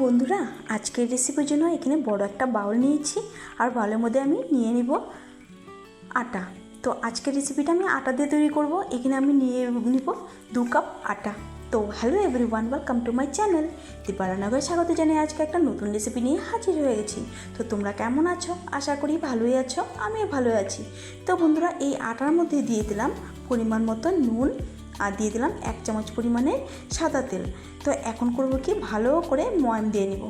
বন্ধুরা, আজকের রেসিপির জন্য এখানে বড় একটা বাউল নিয়েছি আর বাউলের মধ্যে আমি নিয়ে নিব আটা। তো আজকের রেসিপিটা আমি আটা দিয়ে তৈরি করব। এখানে আমি নিয়ে নিব 2 কাপ আটা। তো hello everyone, welcome to my channel. Dipa রান্নাঘরে স্বাগত জানিয়ে আজকে একটা নতুন রেসিপি নিয়ে হাজির হয়ে গেছি। তো তোমরা কেমন আছো? আশা করি ভালোই আছো, আমিও ভালো আছি। তো বন্ধুরা, এই আটার মধ্যে দিয়ে দিলাম পরিমাণ মতো নুন আর দিয়ে দিলাম 1 চামচ পরিমাণে সাদা তেল। তো এখন করব কি, ভালো করে ময়াম দিয়ে নিব।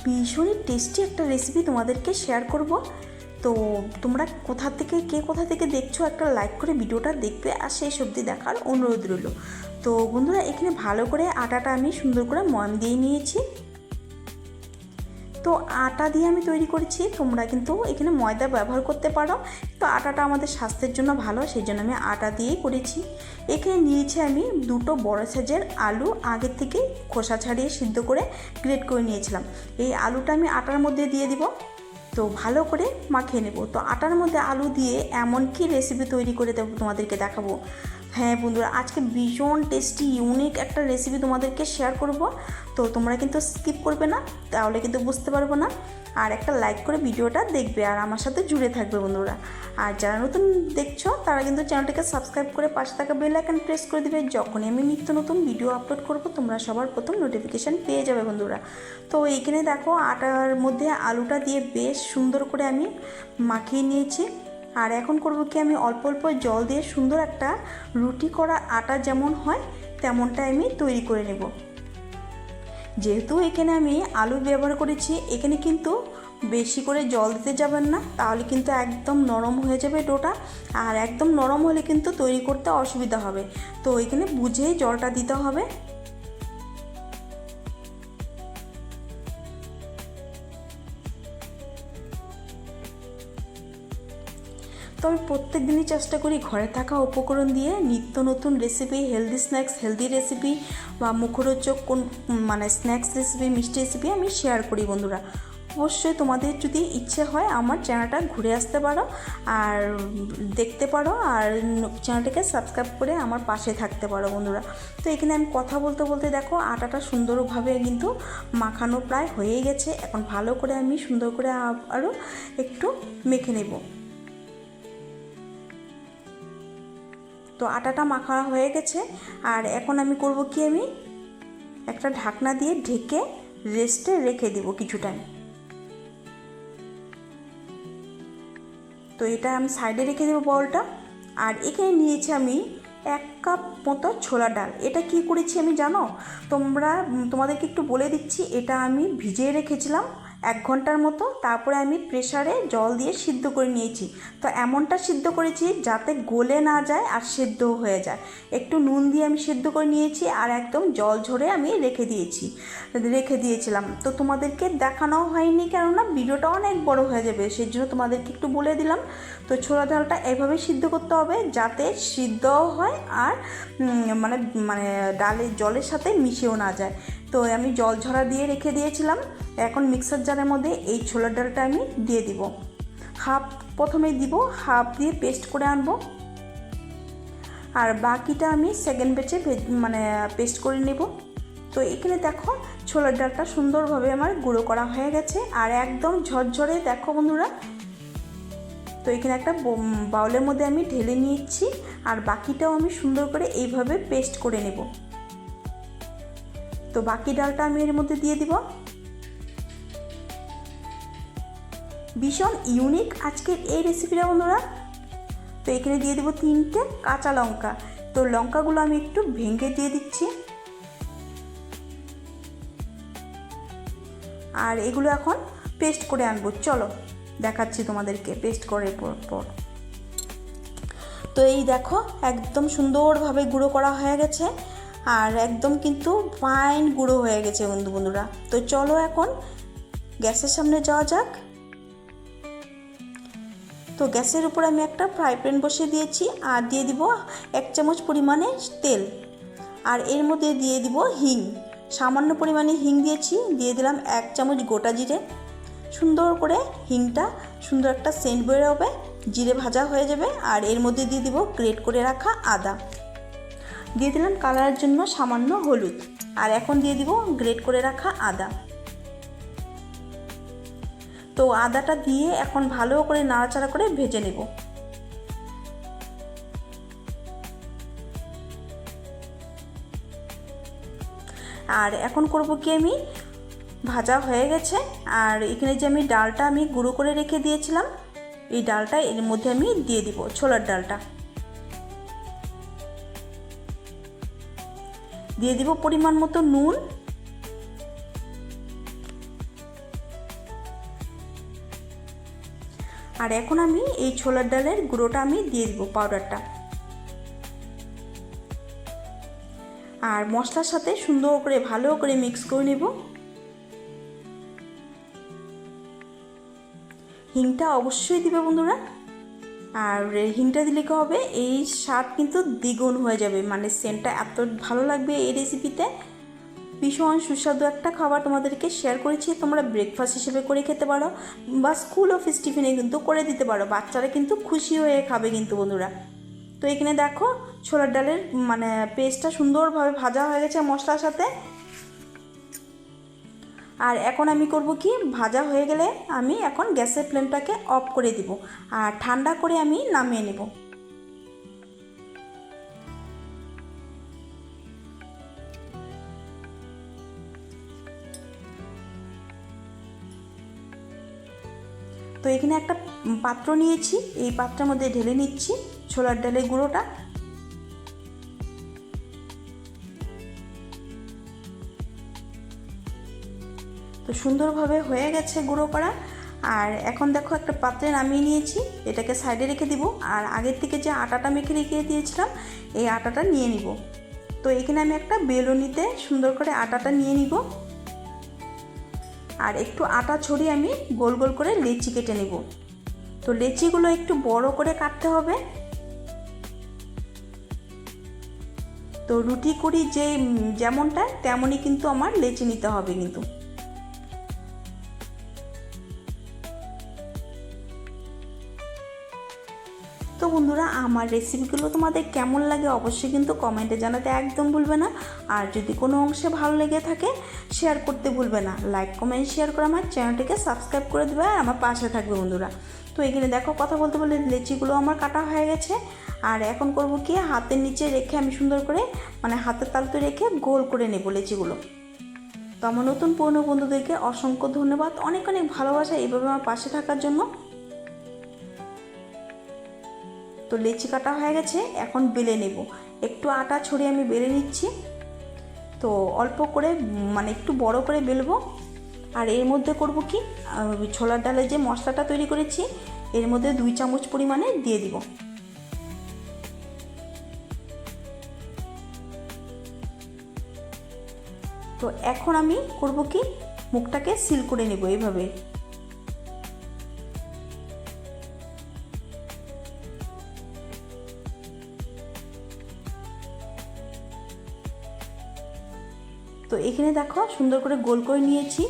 ভীষণই টেস্টি একটা রেসিপি তোমাদেরকে শেয়ার করব। তো তোমরা কোথা থেকে দেখছো, একটা লাইক করে ভিডিওটা দেখবে আর শেষ অবধি দেখার অনুরোধ রইল। তো বন্ধুরা, এখানে ভালো করে আটাটা আমি সুন্দর করে ময়াম দিয়ে নিয়েছি। তো আটা দিয়ে আমি তৈরি করেছি, তোমরা কিন্তু এখানে ময়দা ব্যবহার করতে পারো। তো আটাটা আমাদের স্বাস্থ্যের জন্য ভালো, সেই জন্য আমি আটা দিয়েই করেছি। এখানে নিয়েছি আমি 2টো বড় সাইজের আলু, আগে থেকে খোসা ছাড়িয়ে সিদ্ধ করে গ্রেট করে নিয়েছিলাম। এই আলুটা আমি আটার মধ্যে দিয়ে দিব। তো ভালো করে মাখিয়ে নেব। তো আটার মধ্যে আলু দিয়ে এমন কি রেসিপি তৈরি করে তোমাদেরকে দেখাবো। হ্যাঁ বন্ধুরা, আজকে ভীষণ টেস্টি ইউনিক একটা রেসিপি তোমাদেরকে শেয়ার করব। তো তোমরা কিন্তু স্কিপ করবে না, তাহলে কিন্তু বুঝতে পারবো না। আর একটা লাইক করে ভিডিওটা দেখবে আর আমার সাথে জুড়ে থাকবে বন্ধুরা। আর যারা নতুন দেখছো তারা কিন্তু চ্যানেলটাকে সাবস্ক্রাইব করে পাশে থাকা বেল আইকন প্রেস করে দেবে। যখনই আমি নিত্য নতুন ভিডিও আপলোড করব তোমরা সবার প্রথম নোটিফিকেশান পেয়ে যাবে বন্ধুরা। তো এইখানে দেখো, আটার মধ্যে আলুটা দিয়ে বেশ সুন্দর করে আমি মাখিয়ে নিয়েছি। আর এখন করব কি, আমি অল্প অল্প জল দিয়ে সুন্দর একটা রুটি করা আটা যেমন হয় তেমনটা আমি তৈরি করে নেব। যেহেতু এখানে আমি আলু ব্যবহার করেছি, এখানে কিন্তু বেশি করে জল দিতে যাবেন না, তাহলে কিন্তু একদম নরম হয়ে যাবে ডোটা। আর একদম নরম হলে কিন্তু তৈরি করতে অসুবিধা হবে। তো এখানে বুঝেই জলটা দিতে হবে। তো আমি প্রত্যেক দিনই চেষ্টা করি ঘরে থাকা উপকরণ দিয়ে নিত্য নতুন recipe, healthy snacks, healthy recipe বা মুখরোচক কোন স্ন্যাক্স রেসিপি, মিষ্টি রেসিপি আমি শেয়ার করি বন্ধুরা। অবশ্যই তোমাদের যদি ইচ্ছে হয় আমার চ্যানেলটা ঘুরে আসতে পারো আর দেখতে পারো, আর চ্যানেলটাকে সাবস্ক্রাইব করে আমার পাশে থাকতে পারো বন্ধুরা। তো এখানে আমি কথা বলতে বলতে দেখো আটাটা সুন্দরভাবে কিন্তু মাখানো প্রায় হয়ে গেছে। এখন ভালো করে আমি সুন্দর করে আরও একটু মেখে নেব। তো আটাটা মাখা হয়ে গেছে। আর এখন আমি করব কি, আমি একটা ঢাকনা দিয়ে ঢেকে রেস্টে রেখে দেব কিছু টাইম। তো এটা আমি সাইডে রেখে দেবো বাউলটা। আর এখানে নিয়েছি আমি 1 কাপ মতো ছোলা ডাল। এটা কি করেছি আমি জানো? তোমাদেরকে একটু বলে দিচ্ছি। এটা আমি ভিজিয়ে রেখেছিলাম 1 ঘন্টার মতো, তারপরে আমি প্রেসারে জল দিয়ে সিদ্ধ করে নিয়েছি। তো এমনটা সিদ্ধ করেছি যাতে গলে না যায় আর সেদ্ধ হয়ে যায়। একটু নুন দিয়ে আমি সিদ্ধ করে নিয়েছি আর একদম জল ঝরে আমি রেখে দিয়েছিলাম। তো তোমাদেরকে দেখানো হয়নি, কেননা ভিডিওটা অনেক বড় হয়ে যাবে, সেই জন্য তোমাদেরকে একটু বলে দিলাম। তো ছোলা ডালটা এভাবে সিদ্ধ করতে হবে যাতে সিদ্ধ হয় আর ডালের জলের সাথে মিশেও না যায়। তো আমি জল ঝরা দিয়ে রেখে দিয়েছিলাম। এখন মিক্সার জারের মধ্যে এই ছোলার ডালটা আমি দিয়ে দিব। প্রথমে দিব হাফ দিয়ে পেস্ট করে আনবো, আর বাকিটা আমি সেকেন্ড ব্যাচে পেস্ট করে নেব। তো এখানে দেখো ছোলার ডালটা সুন্দরভাবে আমার গুঁড়ো করা হয়ে গেছে আর একদম ঝরঝরে দেখো বন্ধুরা। তো এখানে একটা বাউলের মধ্যে আমি ঢেলে নিচ্ছি আর বাকিটাও আমি সুন্দর করে এইভাবে পেস্ট করে নেব। তো বাকি ডালটা আমি এর মধ্যে দিয়ে দিব। ভীষণ ইউনিক আজকের এই রেসিপিটা বন্ধুরা। তো এখানে দিয়ে দেবো 3টে কাঁচা লঙ্কা। তো লঙ্কাগুলো আমি একটু ভেঙে দিয়ে দিচ্ছি। আর এগুলো এখন পেস্ট করে আনবো। চলো দেখাচ্ছি তোমাদেরকে পেস্ট করার পর। তো এই দেখো একদম সুন্দরভাবে গুঁড়ো করা হয়ে গেছে আর একদম কিন্তু ফাইন গুঁড়ো হয়ে গেছে বন্ধুরা। তো চলো এখন গ্যাসের সামনে যাওয়া যাক। তো গ্যাসের উপর আমি একটা ফ্রাই প্যান বসিয়ে দিয়েছি আর দিয়ে দিব 1 চামচ পরিমাণে তেল। আর এর মধ্যে দিয়ে দিব হিং, সামান্য পরিমাণে হিং দিয়েছি। দিয়ে দিলাম 1 চামচ গোটা জিরে। সুন্দর করে হিংটা সুন্দর একটা সেন্ট বের হবে, জিরে ভাজা হয়ে যাবে। আর এর মধ্যে দিয়ে দিব গ্রেট করে রাখা আদা। দিয়ে দিলাম কালারের জন্য সামান্য হলুদ, আর এখন দিয়ে দিব গ্রেট করে রাখা আদা। তো আদাটা দিয়ে এখন ভালো করে নাড়াচাড়া করে ভেজে নেব। আর এখন করব কি, আমি ভাজা হয়ে গেছে, আর এখানে যে আমি ডালটা আমি গুঁড়ো করে রেখে দিয়েছিলাম, এই ডালটা এর মধ্যে আমি দিয়ে দিব, ছোলার ডালটা দিয়ে দিব, পরিমাণ মতো নুন, আর এখন আমি এই ছোলার ডালের গুঁড়োটা আমি দিয়ে দিব, পাউডারটা, আর মশলার সাথে সুন্দর করে ভালো করে মিক্স করে নেব। হিংটা অবশ্যই দিবে বন্ধুরা, আর হিংটা দিলে কি হবে, এই স্বাদ কিন্তু দ্বিগুণ হয়ে যাবে, মানে সেন্টটা এত ভালো লাগবে এই রেসিপিতে। ভীষণ সুস্বাদু একটা খাবার তোমাদেরকে শেয়ার করেছি, তোমরা ব্রেকফাস্ট হিসেবে করে খেতে পারো বা স্কুল অফিস টিফিনে কিন্তু করে দিতে পারো, বাচ্চারা কিন্তু খুশি হয়ে খাবে কিন্তু বন্ধুরা। তো এখানে দেখো ছোলার ডালের মানে পেস্টটা সুন্দরভাবে ভাজা হয়ে গেছে মশলার সাথে। আর এখন আমি করব কি, ভাজা হয়ে গেলে আমি এখন গ্যাসের ফ্লেমটাকে অফ করে দিব, আর ঠান্ডা করে আমি নামিয়ে নেব। তো এখানে একটা পাত্র নিয়েছি, এই পাত্রের মধ্যে ঢেলে নিচ্ছি ছোলার ডালের গুঁড়োটা। তো সুন্দরভাবে হয়ে গেছে গুঁড়ো করা। আর এখন দেখো একটা পাত্রে নামিয়ে নিয়েছি, এটাকে সাইডে রেখে দিব, আর আগের থেকে যে আটাটা মেখে রেখে দিয়েছিলাম এই আটাটা নিয়ে নিব। তো এখানে আমি একটা বেলুনিতে সুন্দর করে আটাটা নিয়ে নিব, আর একটু আটা ছড়িয়ে আমি গোল গোল করে লেচি কেটে নেব। তো লেচিগুলো একটু বড় করে কাটতে হবে। তো রুটি করি যে যেমনটা তেমনই কিন্তু আমার লেচি নিতে হবে কিন্তু। তো বন্ধুরা, আমার রেসিপিগুলো তোমাদের কেমন লাগে অবশ্যই কিন্তু কমেন্টে জানাতে একদম ভুলবে না। আর যদি কোনো অংশে ভালো লেগে থাকে শেয়ার করতে ভুলবে না, লাইক কমেন্ট শেয়ার করে আমার চ্যানেলটিকে সাবস্ক্রাইব করে দেবে, আর আমার পাশে থাকবে বন্ধুরা। তো এখানে দেখো কথা বলতে বলতে লেচিগুলো আমার কাটা হয়ে গেছে। আর এখন করব কি, হাতের নিচে রেখে আমি সুন্দর করে মানে হাতের তালুতে রেখে গোল করে নেব লেচিগুলো। তো আমার নতুন পুরনো বন্ধুদেরকে অসংখ্য ধন্যবাদ, অনেক অনেক ভালোবাসা এইভাবে আমার পাশে থাকার জন্য। তো লেচি কাটা হয়ে গেছে, এখন বেলে নেব। একটু আটা ছড়িয়ে আমি বেলে নিচ্ছি। তো অল্প করে মানে একটু বড় করে বেলবো। আর এর মধ্যে করব কি, ছোলার ডালের যে মশলাটা তৈরি করেছি এর মধ্যে 2 চামচ পরিমাণে দিয়ে দিব। তো এখন আমি করব কি, মুখটাকে সিল করে নেব এইভাবে। তো এখানে দেখো সুন্দর করে গোল করে নিয়েছি,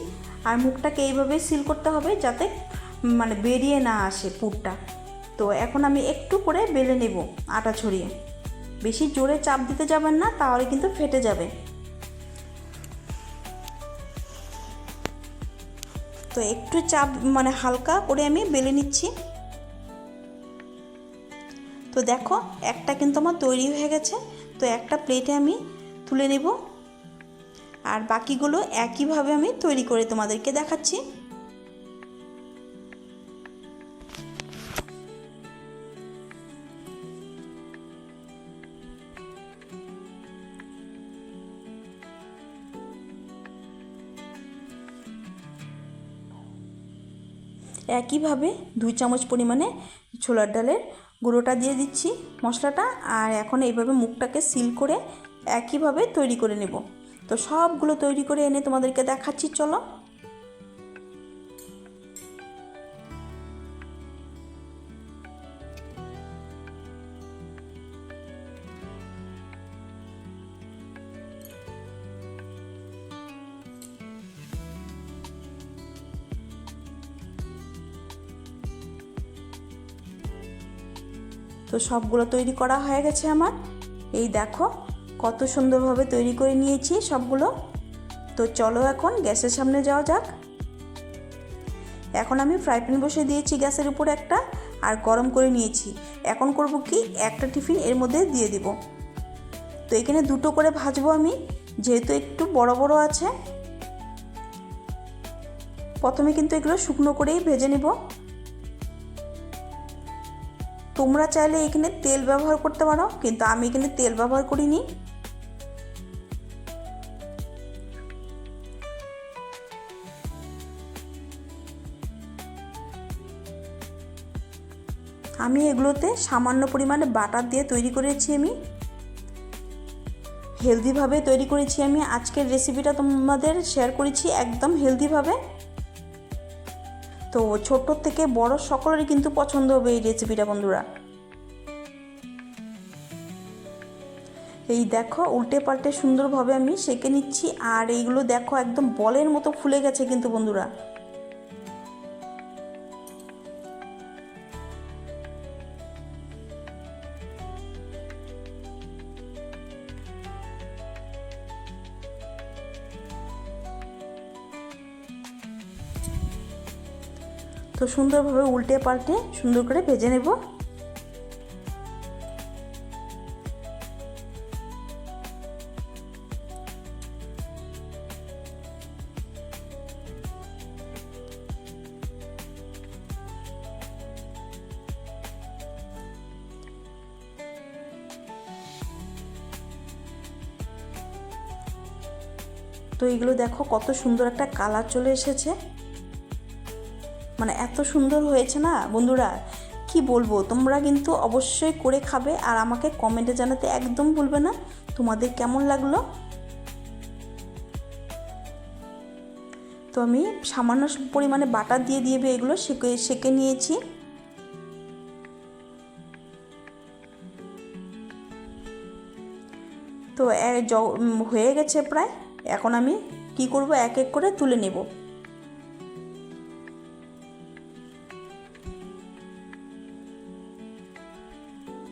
আর মুখটাকে এইভাবে সিল করতে হবে যাতে মানে বেরিয়ে না আসে পুরটা। তো এখন আমি একটু করে বেলে নেব আটা ছড়িয়ে, বেশি জোরে চাপ দিতে যাবেন না, তাহলে কিন্তু ফেটে যাবে। তো একটু চাপ মানে হালকা করে আমি বেলে নিচ্ছি। তো দেখো একটা কিন্তু আমার তৈরি হয়ে গেছে। তো একটা প্লেটে আমি তুলে নেব, আর বাকিগুলো একইভাবে আমি তৈরি করে তোমাদেরকে দেখাচ্ছি। একইভাবে 2 চামচ পরিমাণে ছোলার ডালের গুঁড়োটা দিয়ে দিচ্ছি মশলাটা, আর এখন এইভাবে মুখটাকে সিল করে একইভাবে তৈরি করে নেব। তো সবগুলো তৈরি করে এনে তোমাদেরকে দেখাচ্ছি, চলো। তো সবগুলো তৈরি করা হয়ে গেছে আমার। এই দেখো কত সুন্দরভাবে তৈরি করে নিয়েছি সবগুলো। তো চলো এখন গ্যাসের সামনে যাওয়া যাক। এখন আমি ফ্রাই প্যান বসিয়ে দিয়েছি গ্যাসের উপর একটা, আর গরম করে নিয়েছি। এখন করব কি, একটা টিফিন এর মধ্যে দিয়ে দিব। তো এখানে দুটো করে ভাজবো আমি, যেহেতু একটু বড় বড় আছে। প্রথমে কিন্তু এগুলো শুকনো করেই ভেজে নিব। তোমরা চাইলে এখানে তেল ব্যবহার করতে পারো, কিন্তু আমি এখানে তেল ব্যবহার করিনি। আমি এগুলোতে সামান্য পরিমাণে বাটার দিয়ে তৈরি করেছি। আমি হেলদিভাবে তৈরি করেছি। আমি আজকের রেসিপিটা তোমাদের শেয়ার করেছি একদম হেলদিভাবে। তো ছোট থেকে বড় সকলেরই কিন্তু পছন্দ হবে এই রেসিপিটা বন্ধুরা। এই দেখো উল্টে পাল্টে সুন্দরভাবে আমি সেঁকে নিচ্ছি, আর এইগুলো দেখো একদম বলের মতো ফুলে গেছে কিন্তু বন্ধুরা। তো সুন্দরভাবে উল্টে পাল্টে সুন্দর করে ভেজে নেব। তো এগুলো দেখো কত সুন্দর একটা কালার চলে এসেছে, মানে এত সুন্দর হয়েছে না বন্ধুরা, কি বলবো। তোমরা কিন্তু অবশ্যই করে খাবে, আর আমাকে কমেন্টে জানাতে একদম ভুলবে না তোমাদের কেমন লাগলো। তো আমি সামান্য পরিমাণে বাটার দিয়ে এগুলো সেঁকে নিয়েছি। তো হয়ে গেছে প্রায়। এখন আমি কি করব, এক এক করে তুলে নেব।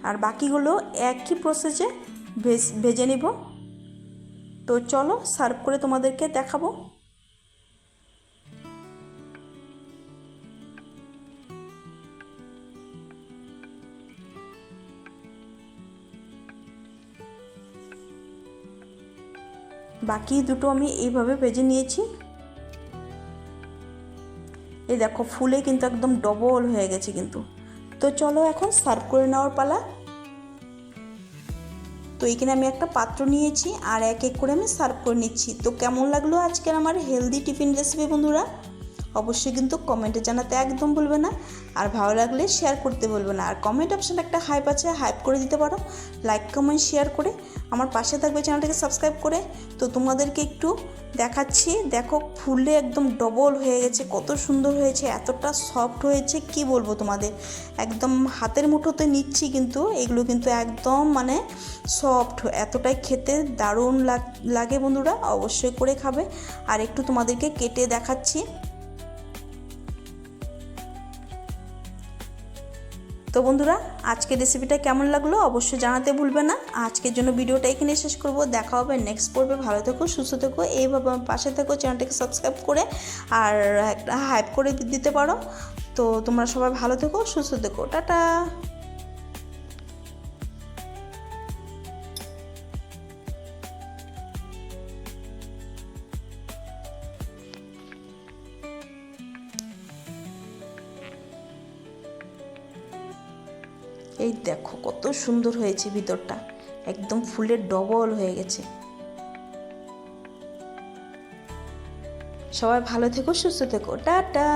আর বাকিগুলো একই প্রসেসে ভেজে নেব। তো চলো সার্ভ করে তোমাদেরকে দেখাবো। বাকি দুটো আমি এইভাবে ভেজে নিয়েছি। এই দেখো ফুলে কিন্তু একদম ডবল হয়ে গেছে কিন্তু। তো চলো এখন সার্ভ করে নেওয়ার পালা। তো এখানে আমি একটা পাত্র নিয়েছি, আর এক এক করে আমি সার্ভ করে নিচ্ছি। তো কেমন লাগলো আজকের আমার হেলদি টিফিন রেসিপি বন্ধুরা, অবশ্যই কিন্তু কমেন্টে জানাতে একদম ভুলবে না। আর ভালো লাগলে শেয়ার করতে বলবে না। আর কমেন্ট অপশানে একটা হাইপ আছে, হাইপ করে দিতে পারো। লাইক কমেন্ট শেয়ার করে আমার পাশে থাকবে, চ্যানেলটাকে সাবস্ক্রাইব করে। তো তোমাদেরকে একটু দেখাচ্ছি, দেখো ফুলে একদম ডবল হয়ে গেছে, কত সুন্দর হয়েছে, এতটা সফট হয়েছে কি বলবো তোমাদের। একদম হাতের মুঠোতে নিচ্ছি কিন্তু এগুলো কিন্তু একদম মানে সফট, এতটাই খেতে দারুণ লাগে বন্ধুরা, অবশ্যই করে খাবে। আর একটু তোমাদেরকে কেটে দেখাচ্ছি। তো বন্ধুরা আজকের রেসিপিটা কেমন লাগলো অবশ্যই জানাতে ভুলবে না। আজকের জন্য ভিডিওটা এখানে শেষ করব। দেখা হবে নেক্সট পর্বে। ভালো থেকো, সুস্থ থেকো, এইভাবে আমার পাশে থেকো, চ্যানেলটাকে সাবস্ক্রাইব করে আর একটা হাইপ করে দিতে পারো। তো তোমরা সবাই ভালো থেকো, সুস্থ থেকো, টাটা। এই দেখো কত সুন্দর হয়েছে, ভিতরটা একদম ফুলের ডবল হয়ে গেছে। সবাই ভালো থেকো, সুস্থ থেকো, টাটা।